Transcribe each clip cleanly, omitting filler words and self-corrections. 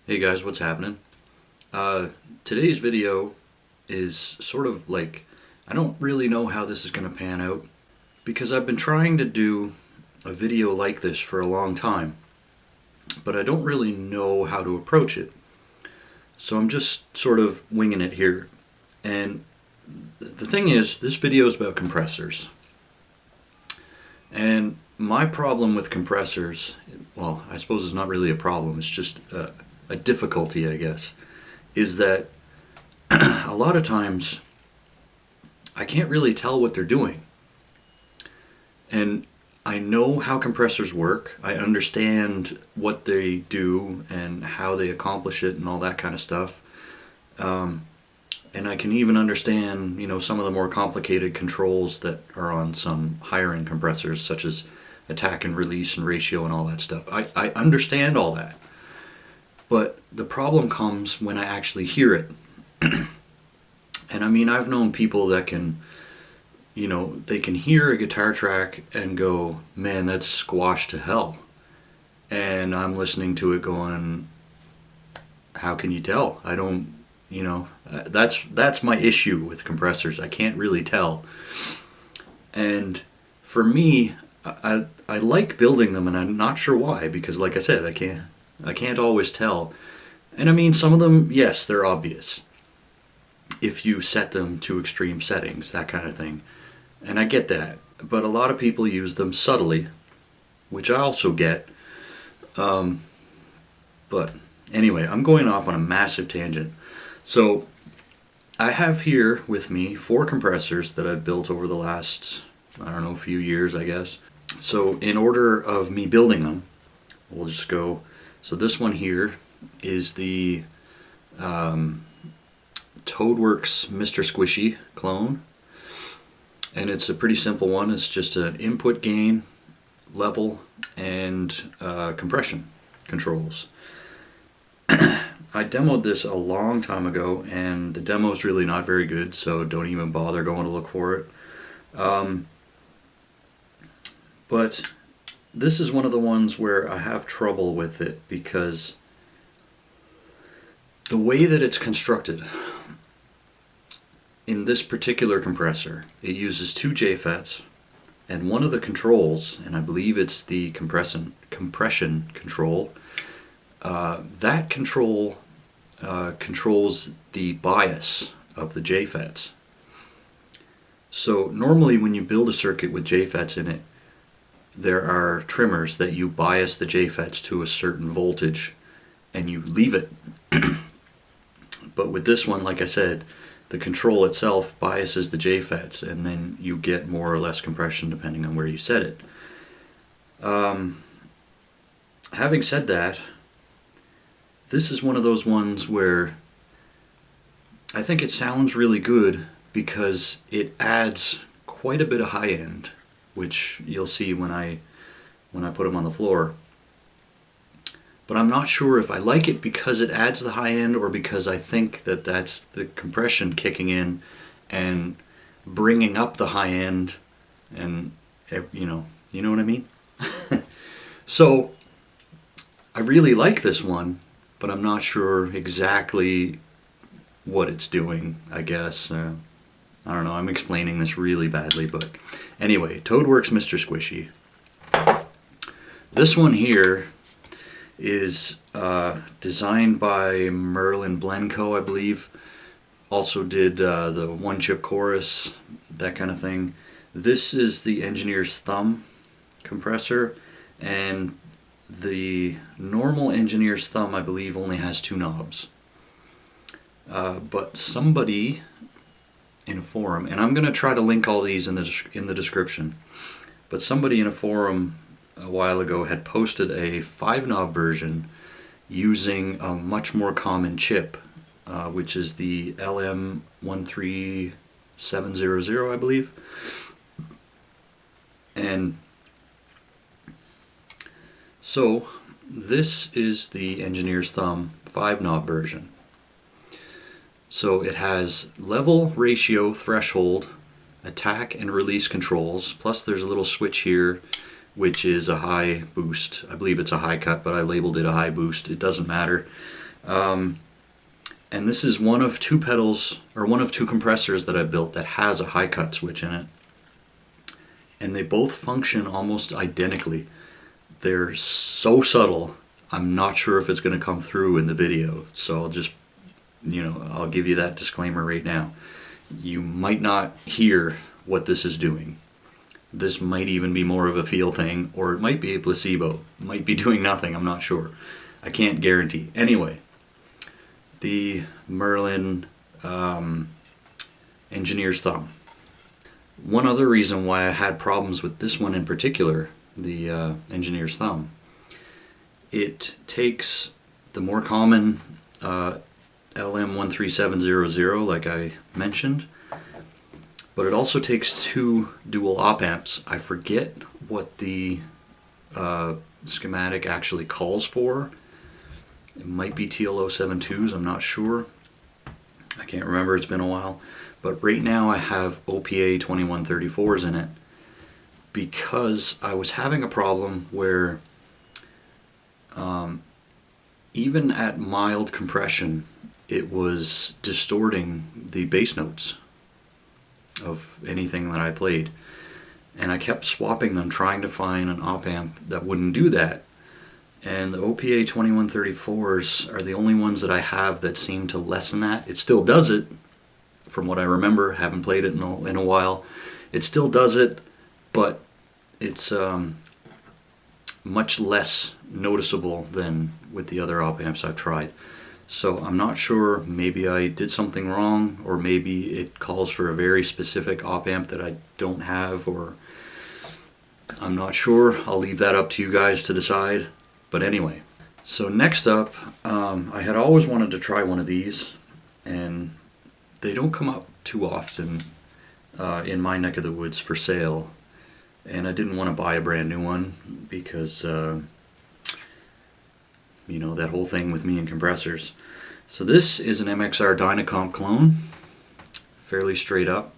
Hey guys, what's happening? Today's video is sort of like, I don't really know how this is going to pan out because I've been trying to do a video like this for a long time, but I don't really know how to approach it. So I'm just sort of winging it here. And the thing is, this video is about compressors. And my problem with compressors, well, I suppose it's not really a problem, it's just a difficulty, I guess, is that a lot of times I can't really tell what they're doing. And I know how compressors work. I understand what they do and how they accomplish it and all that kind of stuff. And I can even understand, some of the more complicated controls that are on some higher end compressors, such as attack and release and ratio and all that stuff. I understand all that. But the problem comes when I actually hear it. And I mean, I've known people that can, they can hear a guitar track and go, man, that's squashed to hell. And I'm listening to it going, how can you tell? I don't, that's my issue with compressors. I can't really tell. And for me, I like building them, and I'm not sure why, because like I said, I can't always tell. And I mean, some of them, yes, they're obvious if you set them to extreme settings, that kind of thing. And I get that. But a lot of people use them subtly, which I also get. But anyway, I'm going off on a massive tangent. So I have here with me 4 compressors that I've built over the last, few years, I guess. So in order of me building them, we'll just go. So this one here is the Toadworks Mr. Squishy clone, and it's a pretty simple one. It's just an input gain, level, and compression controls. I demoed this a long time ago, and the demo is really not very good, so don't even bother going to look for it. But this is one of the ones where I have trouble with it because the way that it's constructed in this particular compressor, it uses 2 JFETs, and one of the controls, and I believe it's the compression control, that control controls the bias of the JFETs. So normally when you build a circuit with JFETs in it, there are trimmers that you bias the JFETs to a certain voltage and you leave it. But with this one, like I said, the control itself biases the JFETs, and then you get more or less compression depending on where you set it. Having said that, this is one of those ones where I think it sounds really good because it adds quite a bit of high end, which you'll see when I put them on the floor. But I'm not sure if I like it because it adds the high end or because I think that that's the compression kicking in and bringing up the high end, and you know what I mean? So I really like this one, but I'm not sure exactly what it's doing, I guess. I don't know, I'm explaining this really badly, but anyway, Toadworks Mr. Squishy. This one here is designed by Merlin Blenco, I believe. Also did the One Chip Chorus, that kind of thing. This is the Engineer's Thumb compressor, and the normal Engineer's Thumb, I believe, only has 2 knobs. But somebody in a forum, and I'm going to try to link all these in the description, but somebody in a forum a while ago had posted a 5-knob version using a much more common chip, which is the LM13700, I believe. And so this is the Engineer's Thumb 5-knob version. So it has level, ratio, threshold, attack and release controls, plus there's a little switch here which is a high boost. I believe it's a high cut, but I labeled it a high boost. It doesn't matter. And this is one of two pedals, or one of two compressors that I built that has a high cut switch in it. And they both function almost identically. They're so subtle, I'm not sure if it's going to come through in the video. So I'll just, I'll give you that disclaimer right now. You might not hear what this is doing. This might even be more of a feel thing, or it might be a placebo. It might be doing nothing, I'm not sure. I can't guarantee. Anyway, the Merlin Engineer's Thumb. One other reason why I had problems with this one in particular, the Engineer's Thumb, it takes the more common LM13700, like I mentioned, but it also takes two dual op amps. I forget what the schematic actually calls for. It might be TL072s, I'm not sure. I can't remember, it's been a while. But right now I have OPA 2134s in it because I was having a problem where even at mild compression, it was distorting the bass notes of anything that I played. And I kept swapping them, trying to find an op amp that wouldn't do that. And the OPA 2134s are the only ones that I have that seem to lessen that. It still does it, from what I remember. Haven't played it in a while. It still does it, but it's much less noticeable than with the other op amps I've tried. So I'm not sure, maybe I did something wrong, or maybe it calls for a very specific op amp that I don't have, or I'm not sure. I'll leave that up to you guys to decide. But anyway, so next up, I had always wanted to try one of these, and they don't come up too often in my neck of the woods for sale. And I didn't want to buy a brand new one because, that whole thing with me and compressors. So this is an MXR Dinah Comp clone, fairly straight up.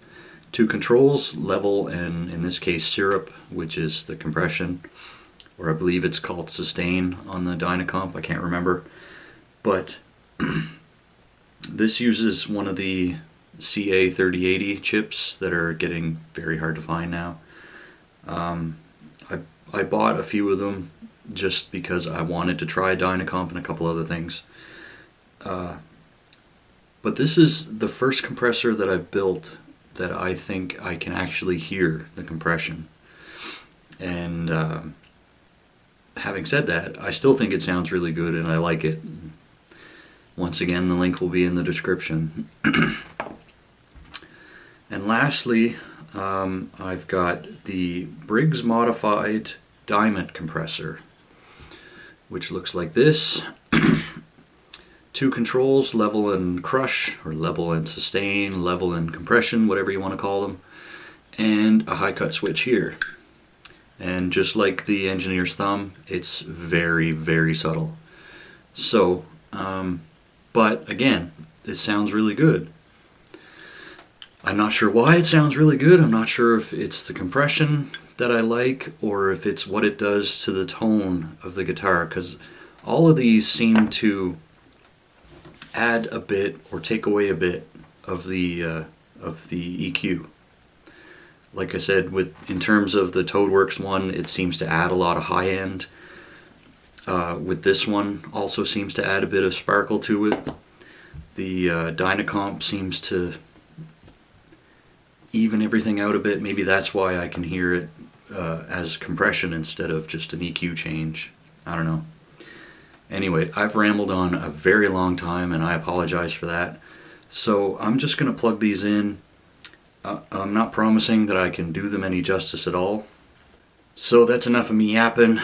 Two controls, level and in this case syrup, which is the compression, or I believe it's called sustain on the Dinah Comp, I can't remember. But this uses one of the CA3080 chips that are getting very hard to find now. I bought a few of them just because I wanted to try Dinah Comp and a couple other things. But this is the first compressor that I've built that I think I can actually hear the compression. And having said that, I still think it sounds really good and I like it. Once again, the link will be in the description. And lastly, I've got the Briggs modified Diamond compressor, which looks like this. Two controls, level and crush, or level and sustain, level and compression, whatever you want to call them, and a high cut switch here. And just like the Engineer's Thumb, it's very, very subtle. So, but again, it sounds really good. I'm not sure why it sounds really good. I'm not sure if it's the compression that I like or if it's what it does to the tone of the guitar, because all of these seem to add a bit or take away a bit of the EQ. Like I said, in terms of the Toadworks one, it seems to add a lot of high end. With this one, also seems to add a bit of sparkle to it. The Dinah Comp seems to even everything out a bit. Maybe that's why I can hear it as compression instead of just an EQ change. I don't know. Anyway, I've rambled on a very long time and I apologize for that. So I'm just going to plug these in. I'm not promising that I can do them any justice at all. So that's enough of me yapping.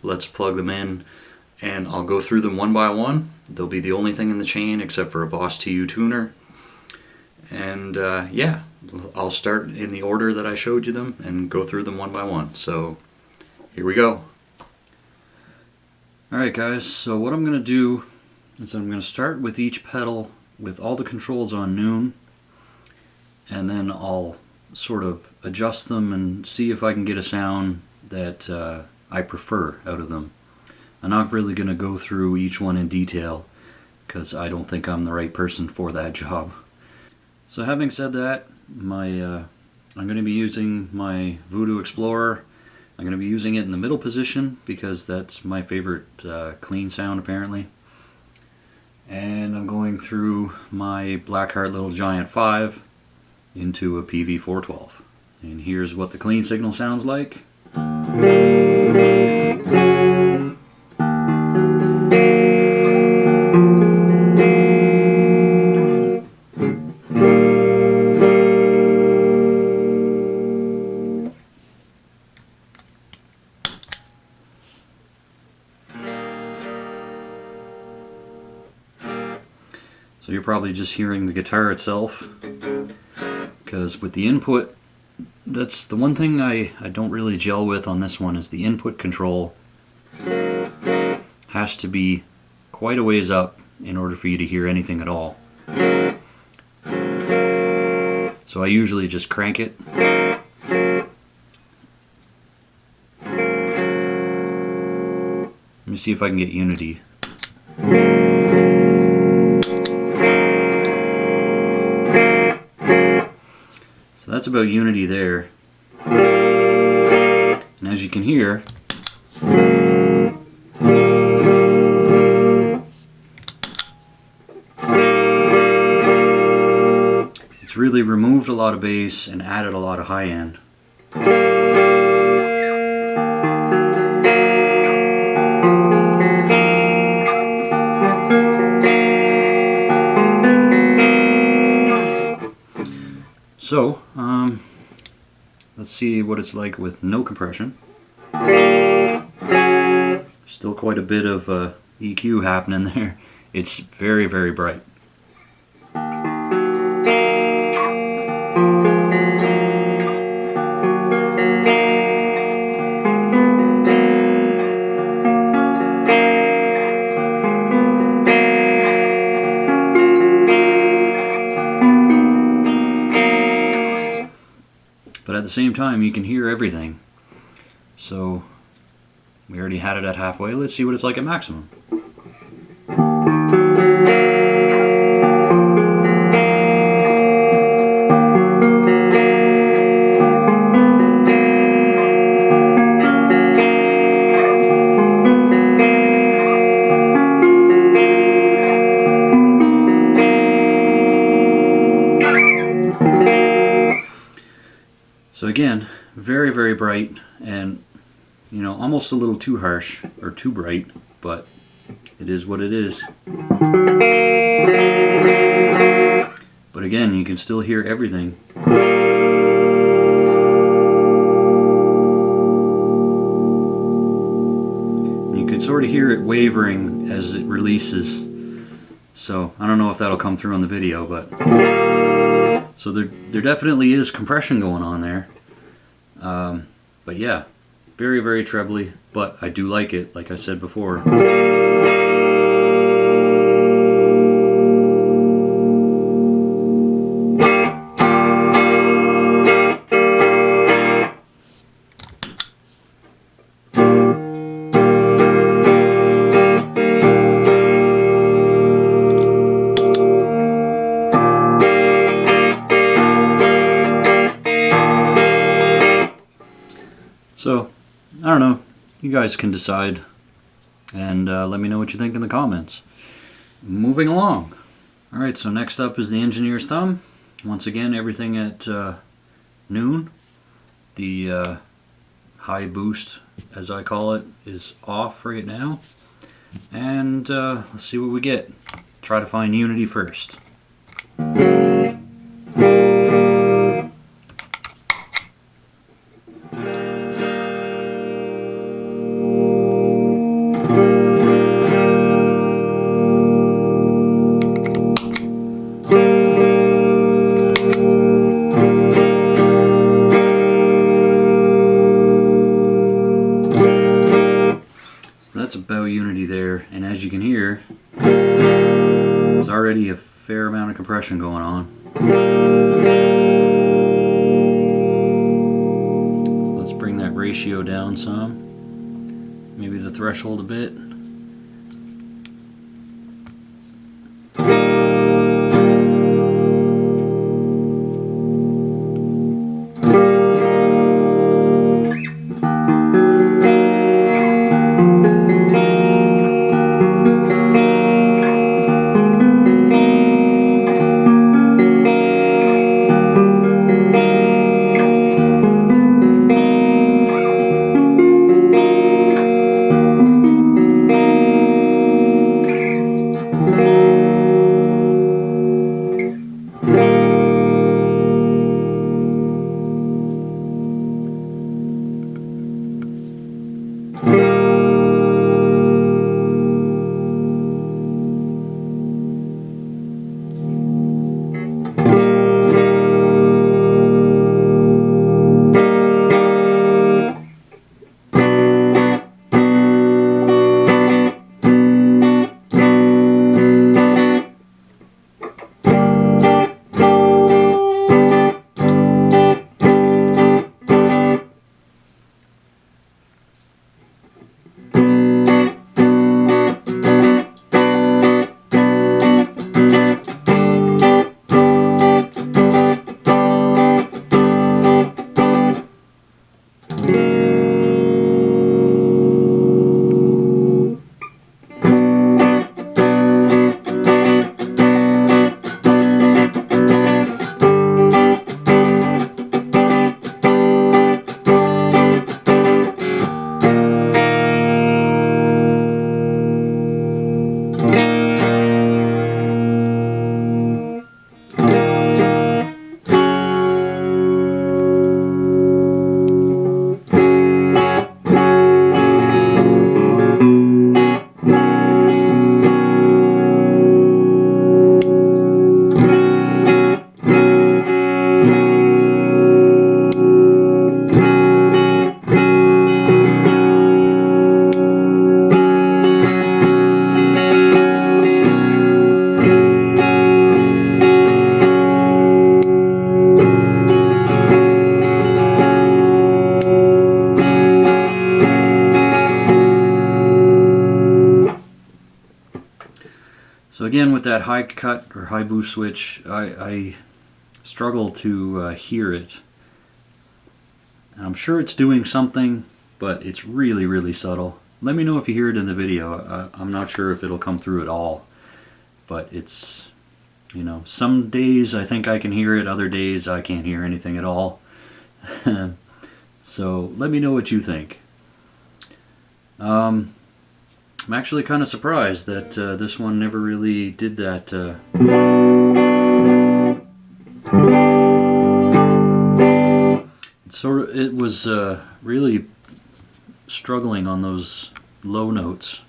Let's plug them in and I'll go through them one by one. They'll be the only thing in the chain except for a Boss TU tuner. And yeah, I'll start in the order that I showed you them and go through them one by one. So here we go. Alright guys, so what I'm going to do is I'm going to start with each pedal with all the controls on noon, and then I'll sort of adjust them and see if I can get a sound that I prefer out of them. I'm not really going to go through each one in detail because I don't think I'm the right person for that job. So having said that, I'm going to be using my Voodoo Explorer. I'm going to be using it in the middle position because that's my favorite clean sound apparently. And I'm going through my Blackheart Little Giant 5 into a PV412. And here's what the clean signal sounds like. So you're probably just hearing the guitar itself, because with the input, that's the one thing I don't really gel with on this one, is the input control has to be quite a ways up in order for you to hear anything at all. So I usually just crank it. Let me see if I can get unity. So that's about unity there. And as you can hear, it's really removed a lot of bass and added a lot of high end. So, let's see what it's like with no compression. Still quite a bit of EQ happening there. It's very, very bright. But at the same time, you can hear everything. So we already had it at halfway. Let's see what it's like at maximum. So again, very, very bright, and you know, almost a little too harsh or too bright, but it is what it is. But again, you can still hear everything. You can sort of hear it wavering as it releases. So I don't know if that'll come through on the video, but so there definitely is compression going on there. But yeah, very, very trebly, but I do like it, like I said before. So, I don't know, you guys can decide, and let me know what you think in the comments. Moving along. Alright, so next up is the engineer's thumb. Once again, everything at noon. The high boost, as I call it, is off right now. And let's see what we get. Try to find unity first. That's about unity there, and as you can hear, there's already a fair amount of compression going on. Let's bring that ratio down some, maybe the threshold a bit. So again, with that high cut or high boost switch, I struggle to hear it. I'm sure it's doing something, but it's really, really subtle. Let me know if you hear it in the video. I'm not sure if it'll come through at all, but it's, you know, some days I think I can hear it, other days I can't hear anything at all. So let me know what you think. I'm actually kind of surprised that this one never really did that. It was really struggling on those low notes.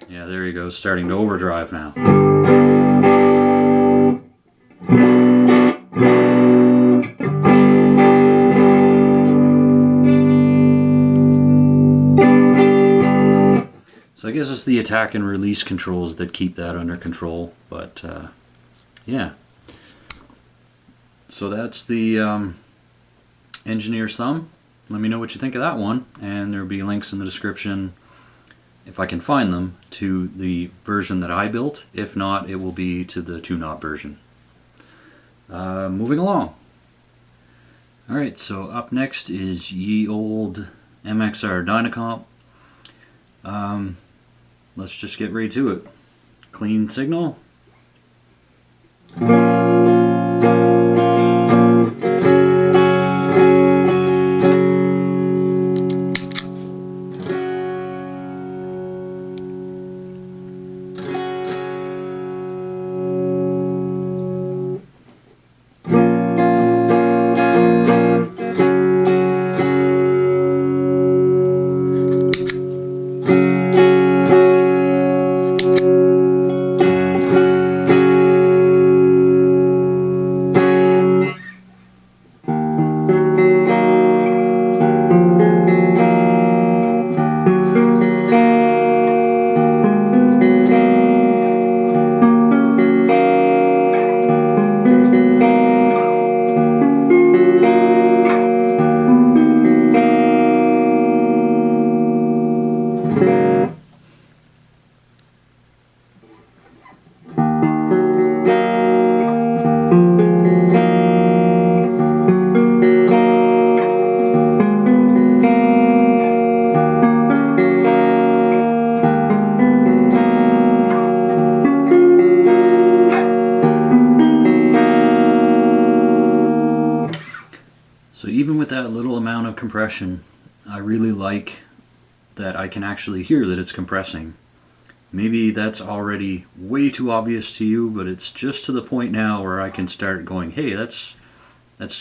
Yeah, there you go, starting to overdrive now. So I guess it's the attack and release controls that keep that under control, but yeah. So that's the engineer's thumb. Let me know what you think of that one, and there'll be links in the description, if I can find them, to the version that I built. If not, it will be to the 2-knob version. Moving along. Alright, so up next is ye old MXR Dinah Comp. Let's just get right to it. Clean signal. So even with that little amount of compression, I really like that I can actually hear that it's compressing. Maybe that's already way too obvious to you, but it's just to the point now where I can start going, hey, that's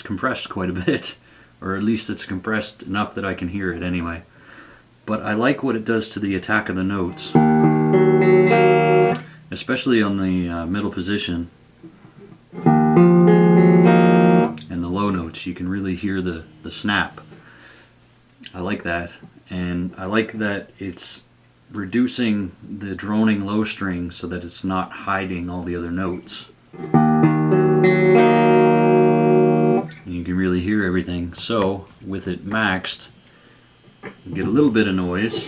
compressed quite a bit, or at least it's compressed enough that I can hear it anyway. But I like what it does to the attack of the notes, especially on the middle position and the low notes. You can really hear the snap. I like that, and I like that it's reducing the droning low string so that it's not hiding all the other notes. You can really hear everything. So with it maxed, you get a little bit of noise,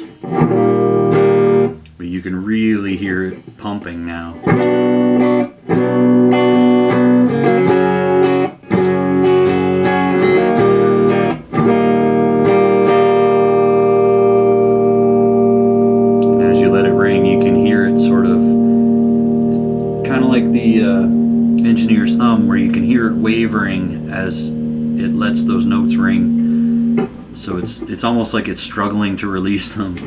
but you can really hear it pumping now. Engineer's thumb, where you can hear it wavering as it lets those notes ring. So it's almost like it's struggling to release them.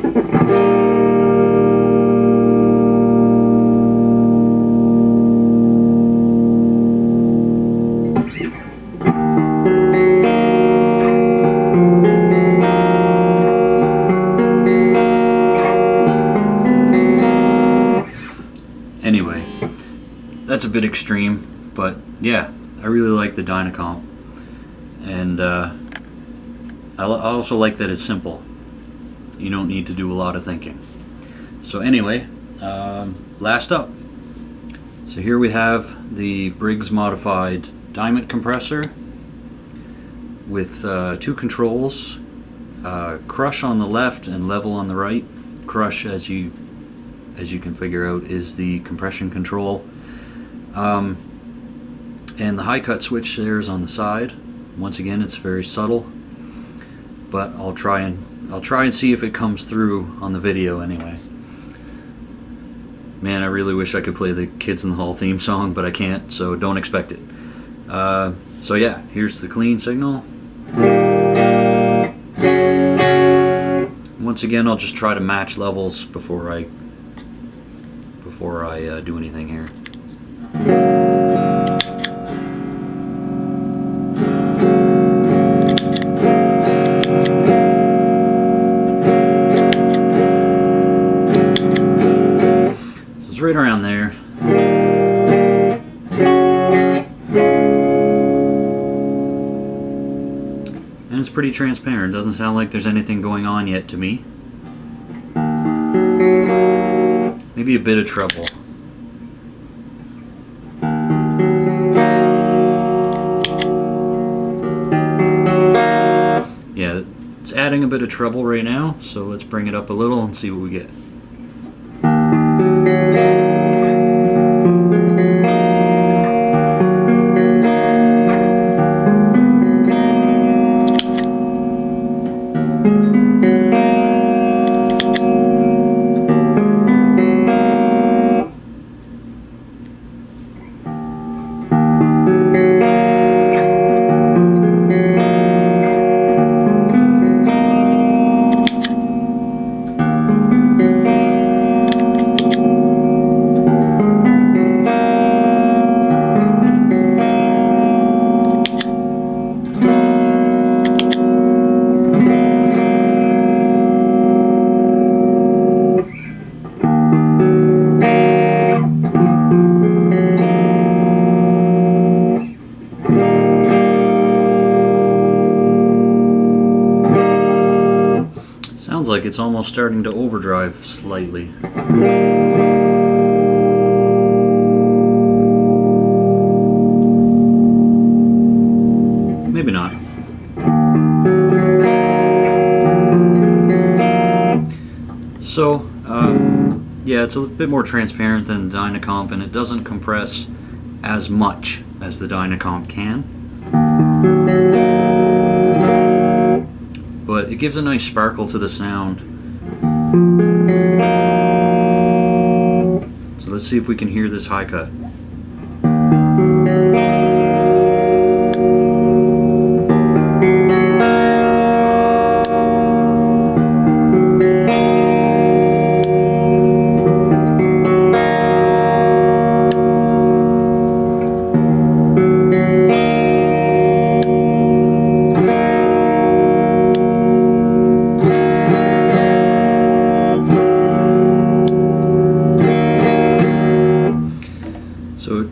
Anyway, that's a bit extreme. But yeah, I really like the Dinah Comp, and I also like that it's simple. You don't need to do a lot of thinking. So anyway, last up. So here we have the Briggs modified Diamond compressor with two controls, crush on the left and level on the right. Crush, as you can figure out, is the compression control, and the high cut switch there is on the side. Once again, it's very subtle, but I'll try and see if it comes through on the video anyway. Man, I really wish I could play the Kids in the Hall theme song, but I can't, so don't expect it. So yeah, here's the clean signal. Once again, I'll just try to match levels before I do anything here. So it's right around there. And it's pretty transparent. Doesn't sound like there's anything going on yet to me. Maybe a bit of treble. Yeah, it's adding a bit of treble right now, so let's bring it up a little and see what we get. Sounds like it's almost starting to overdrive slightly. Maybe not. So, yeah, it's a bit more transparent than the Dinah Comp, and it doesn't compress as much as the Dinah Comp can. But it gives a nice sparkle to the sound. So let's see if we can hear this high cut. So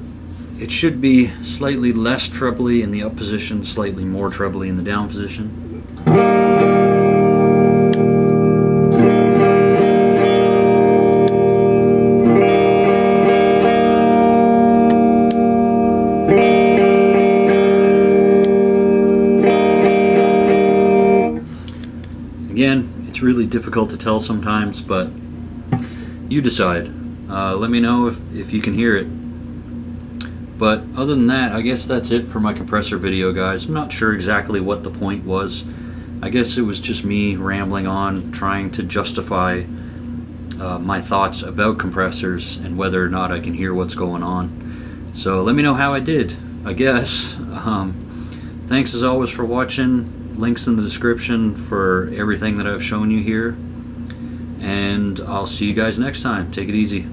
it should be slightly less trebly in the up position, slightly more trebly in the down position. Again, it's really difficult to tell sometimes, but you decide. Let me know if you can hear it. But other than that, I guess that's it for my compressor video, guys. I'm not sure exactly what the point was. I guess it was just me rambling on, trying to justify my thoughts about compressors and whether or not I can hear what's going on. So let me know how I did, I guess. Thanks as always for watching. Links in the description for everything that I've shown you here. And I'll see you guys next time. Take it easy.